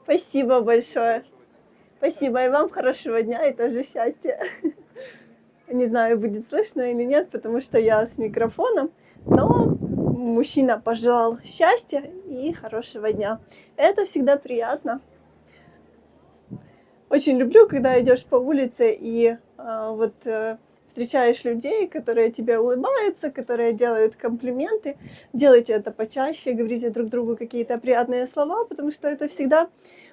Спасибо большое. Спасибо и вам хорошего дня и тоже счастья. Не знаю, будет слышно или нет, потому что я с микрофоном, но мужчина пожелал счастья и хорошего дня. Это всегда приятно. Очень люблю, когда идешь по улице и встречаешь людей, которые тебе улыбаются, которые делают комплименты. Делайте это почаще, говорите друг другу какие-то приятные слова, потому что это всегда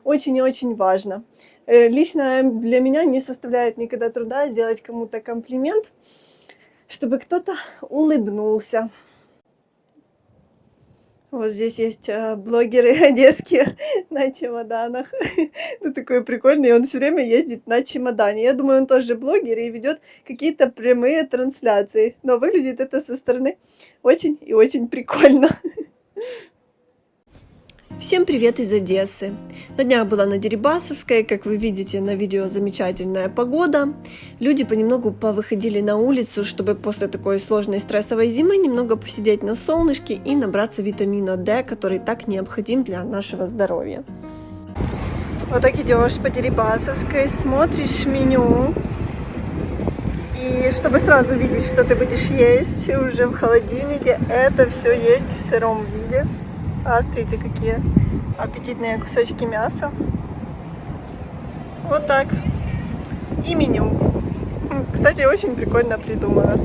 очень и очень важно. Лично для меня не составляет никогда труда сделать кому-то комплимент, чтобы кто-то улыбнулся. Вот здесь есть блогеры одесские на чемоданах. Ну, такой прикольный, он все время ездит на чемодане. Я думаю, он тоже блогер и ведет какие-то прямые трансляции. Но выглядит это со стороны очень и очень прикольно. Всем привет из Одессы! На днях была на Дерибасовской, как вы видите на видео, замечательная погода. Люди понемногу повыходили на улицу, чтобы после такой сложной стрессовой зимы немного посидеть на солнышке и набраться витамина D, который так необходим для нашего здоровья. Вот так идешь по Дерибасовской, смотришь меню, и чтобы сразу видеть, что ты будешь есть уже в холодильнике, это все есть в сыром виде. А, смотрите, какие аппетитные кусочки мяса. Вот так. И меню. Кстати, очень прикольно придумано.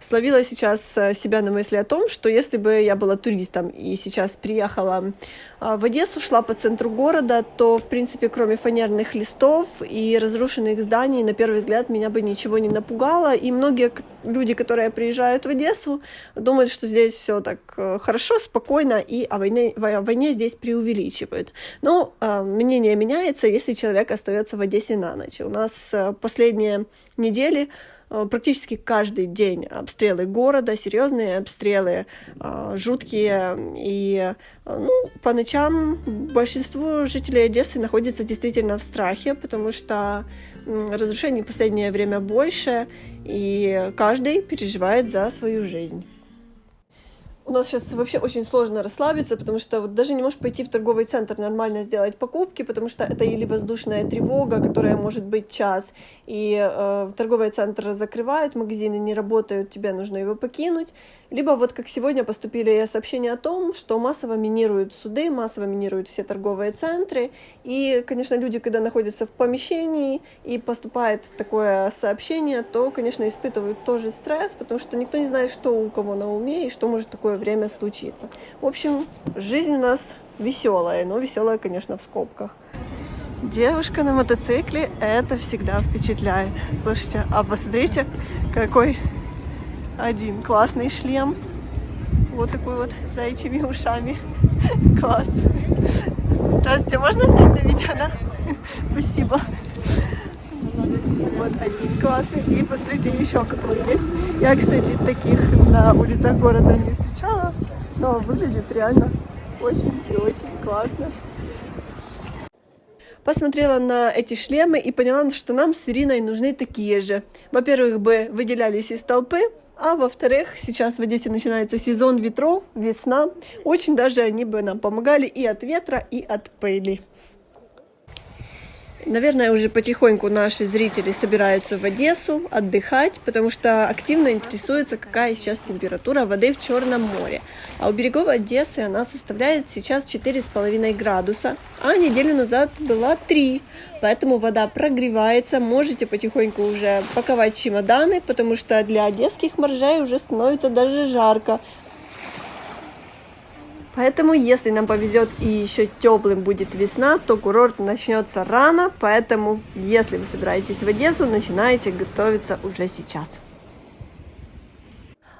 Словила сейчас себя на мысли о том, что если бы я была туристом и сейчас приехала в Одессу, шла по центру города, то, в принципе, кроме фанерных листов и разрушенных зданий, на первый взгляд, меня бы ничего не напугало. И многие люди, которые приезжают в Одессу, думают, что здесь все так хорошо, спокойно, и о войне здесь преувеличивают. Но мнение меняется, если человек остается в Одессе на ночь. У нас последние недели практически каждый день обстрелы города, серьезные обстрелы, жуткие. И по ночам большинство жителей Одессы находится действительно в страхе, потому что разрушений в последнее время больше, и каждый переживает за свою жизнь. У нас сейчас вообще очень сложно расслабиться, потому что вот даже не можешь пойти в торговый центр нормально сделать покупки, потому что это или воздушная тревога, которая может быть час, и торговый центр закрывают, магазины не работают, тебе нужно его покинуть. Либо вот как сегодня поступили сообщения о том, что массово минируют суды, массово минируют все торговые центры. И, конечно, люди, когда находятся в помещении и поступает такое сообщение, то, конечно, испытывают тоже стресс, потому что никто не знает, что у кого на уме и что может в такое время случиться. В общем, жизнь у нас веселая, но веселая, конечно, в скобках. Девушка на мотоцикле, это всегда впечатляет. Слушайте, а посмотрите, какой один классный шлем. Вот такой вот с заячьими ушами. Класс. Здравствуйте, можно снять на видео, да? Спасибо. Вот один классный. И посмотрите, еще какой есть. Я, кстати, таких на улицах города не встречала, но выглядит реально очень и очень классно. Посмотрела на эти шлемы и поняла, что нам с Ириной нужны такие же. Во-первых, бы выделялись из толпы, а во-вторых, сейчас в Одессе начинается сезон ветров, весна. Очень даже они бы нам помогали и от ветра, и от пыли. Наверное, уже потихоньку наши зрители собираются в Одессу отдыхать, потому что активно интересуются, какая сейчас температура воды в Черном море. А у берегов Одессы она составляет сейчас 4,5 градуса, а неделю назад была 3. Поэтому вода прогревается, можете потихоньку уже паковать чемоданы, потому что для одесских моржей уже становится даже жарко. Поэтому, если нам повезет и еще теплым будет весна, то курорт начнется рано, поэтому, если вы собираетесь в Одессу, начинайте готовиться уже сейчас.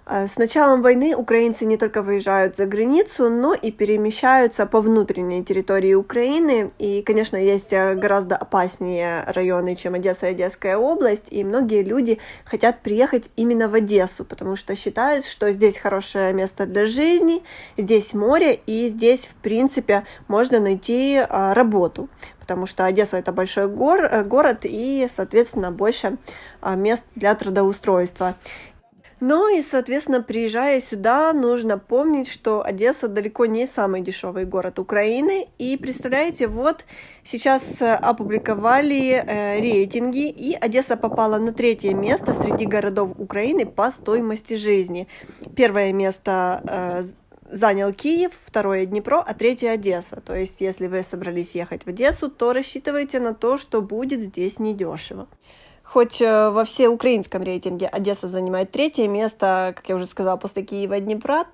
С началом войны украинцы не только выезжают за границу, но и перемещаются по внутренней территории Украины. И, конечно, есть гораздо опаснее районы, чем Одесса и Одесская область. И многие люди хотят приехать именно в Одессу, потому что считают, что здесь хорошее место для жизни, здесь море и здесь, в принципе, можно найти работу. Потому что Одесса — это большой город и, соответственно, больше мест для трудоустройства. Ну и, соответственно, приезжая сюда, нужно помнить, что Одесса далеко не самый дешевый город Украины. И представляете, вот сейчас опубликовали рейтинги, и Одесса попала на 3-е место среди городов Украины по стоимости жизни. 1-е место занял Киев, 2-е Днепро, а 3-е Одесса. То есть, если вы собрались ехать в Одессу, то рассчитывайте на то, что будет здесь недешево. Хоть во всеукраинском рейтинге Одесса занимает 3-е место, как я уже сказала, после Киева и Днепра,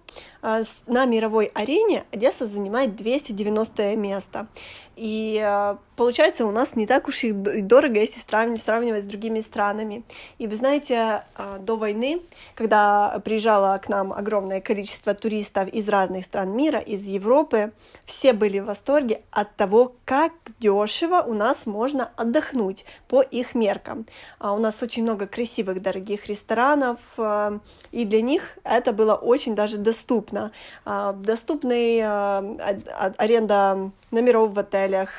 на мировой арене Одесса занимает 290-е место. И получается, у нас не так уж и дорого, если сравнивать с другими странами. И вы знаете, до войны, когда приезжало к нам огромное количество туристов из разных стран мира, из Европы, все были в восторге от того, как дешево у нас можно отдохнуть по их меркам. У нас очень много красивых, дорогих ресторанов, и для них это было очень даже доступно. Доступная аренда номеров в отелях,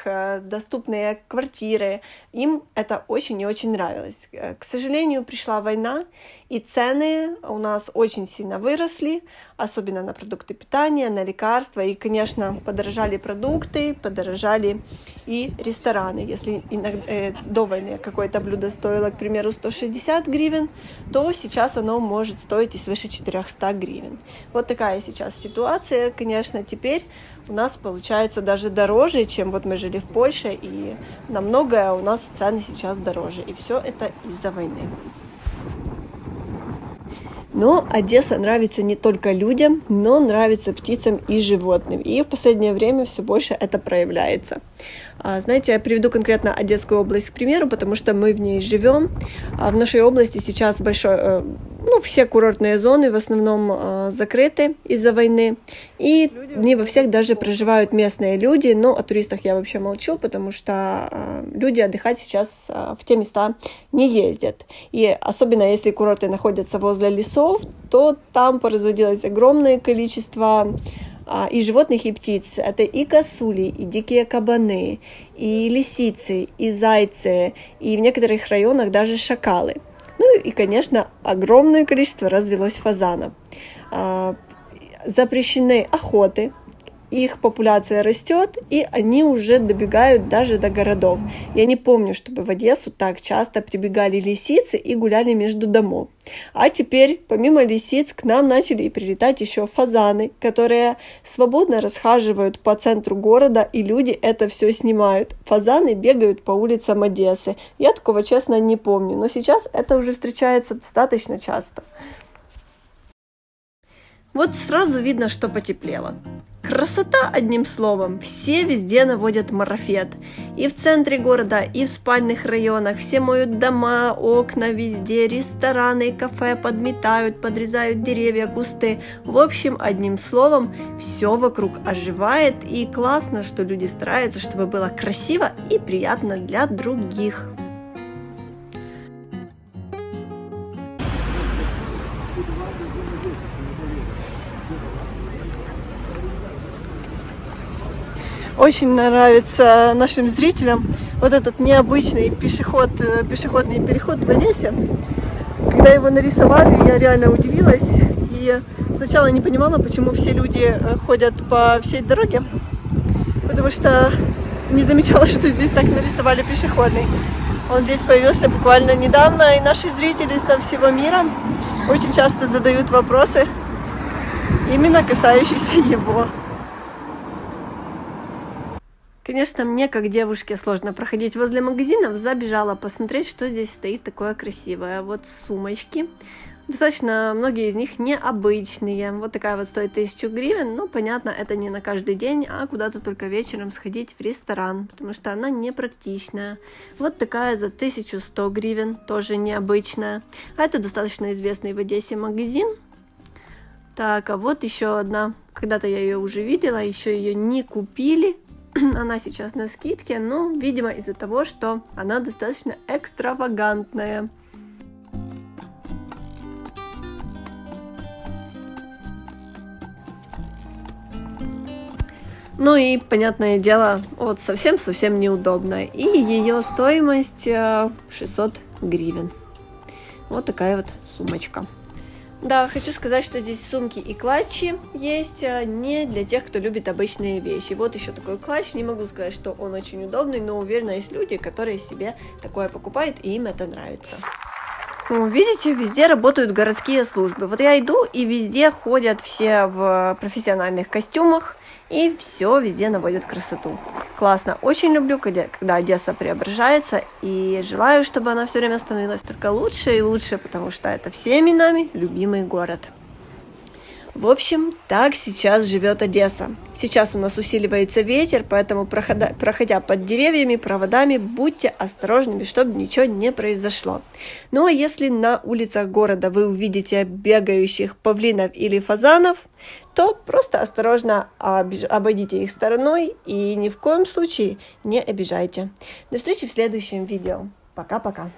доступные квартиры. Им это очень и очень нравилось. К сожалению, пришла война, и цены у нас очень сильно выросли, особенно на продукты питания, на лекарства. И, конечно, подорожали продукты, подорожали и рестораны. Если до войны какое-то блюдо стоило, к примеру, 160 гривен, то сейчас оно может стоить и свыше 400 гривен. Вот такая сейчас ситуация. Конечно, теперь у нас получается даже дороже, чем вот мы жили в Польше, и на многое у нас цены сейчас дороже. И все это из-за войны. Но Одесса нравится не только людям, но нравится птицам и животным. И в последнее время все больше это проявляется. Знаете, я приведу конкретно Одесскую область к примеру, потому что мы в ней живем. В нашей области сейчас все курортные зоны в основном закрыты из-за войны. И не во всех даже проживают местные люди. Но о туристах я вообще молчу, потому что люди отдыхать сейчас в те места не ездят. И особенно если курорты находятся возле лесов, то там производилось огромное количество и животных, и птиц. Это и косули, и дикие кабаны, и лисицы, и зайцы, и в некоторых районах даже шакалы. Ну и, конечно, огромное количество развелось фазанов. Запрещены охоты, их популяция растет, и они уже добегают даже до городов. Я не помню, чтобы в Одессу так часто прибегали лисицы и гуляли между домов. А теперь, помимо лисиц, к нам начали и прилетать еще фазаны, которые свободно расхаживают по центру города, и люди это все снимают. Фазаны бегают по улицам Одессы. Я такого, честно, не помню, но сейчас это уже встречается достаточно часто. Вот сразу видно, что потеплело. Красота, одним словом, все везде наводят марафет. И в центре города, и в спальных районах. Все моют дома, окна везде, рестораны, кафе подметают, подрезают деревья, кусты. В общем, одним словом, все вокруг оживает. И классно, что люди стараются, чтобы было красиво и приятно для других. Очень нравится нашим зрителям вот этот необычный пешеходный переход в Одессе. Когда его нарисовали, я реально удивилась. И сначала не понимала, почему все люди ходят по всей дороге. Потому что не замечала, что здесь так нарисовали пешеходный. Он здесь появился буквально недавно, и наши зрители со всего мира очень часто задают вопросы, именно касающиеся его. Конечно, мне, как девушке, сложно проходить возле магазинов. Забежала посмотреть, что здесь стоит такое красивое. Вот сумочки. Достаточно многие из них необычные. Вот такая вот стоит 1000 гривен. Ну, понятно, это не на каждый день, а куда-то только вечером сходить в ресторан, потому что она непрактичная. Вот такая за 1100 гривен, тоже необычная. А это достаточно известный в Одессе магазин. Так, а вот еще одна. Когда-то я ее уже видела, еще ее не купили. Она сейчас на скидке, но, видимо, из-за того, что она достаточно экстравагантная. Ну и, понятное дело, вот совсем-совсем неудобная. И ее стоимость 600 гривен. Вот такая вот сумочка. Да, хочу сказать, что здесь сумки и клатчи есть не для тех, кто любит обычные вещи. Вот еще такой клатч, не могу сказать, что он очень удобный, но уверена, есть люди, которые себе такое покупают, и им это нравится. Видите, везде работают городские службы. Вот я иду, и везде ходят все в профессиональных костюмах, и все везде наводят красоту. Классно. Очень люблю, когда Одесса преображается, и желаю, чтобы она все время становилась только лучше и лучше, потому что это всеми нами любимый город. В общем, так сейчас живет Одесса. Сейчас у нас усиливается ветер, поэтому, проходя под деревьями, проводами, будьте осторожными, чтобы ничего не произошло. Ну а если на улицах города вы увидите бегающих павлинов или фазанов, то просто осторожно обойдите их стороной и ни в коем случае не обижайте. До встречи в следующем видео. Пока-пока.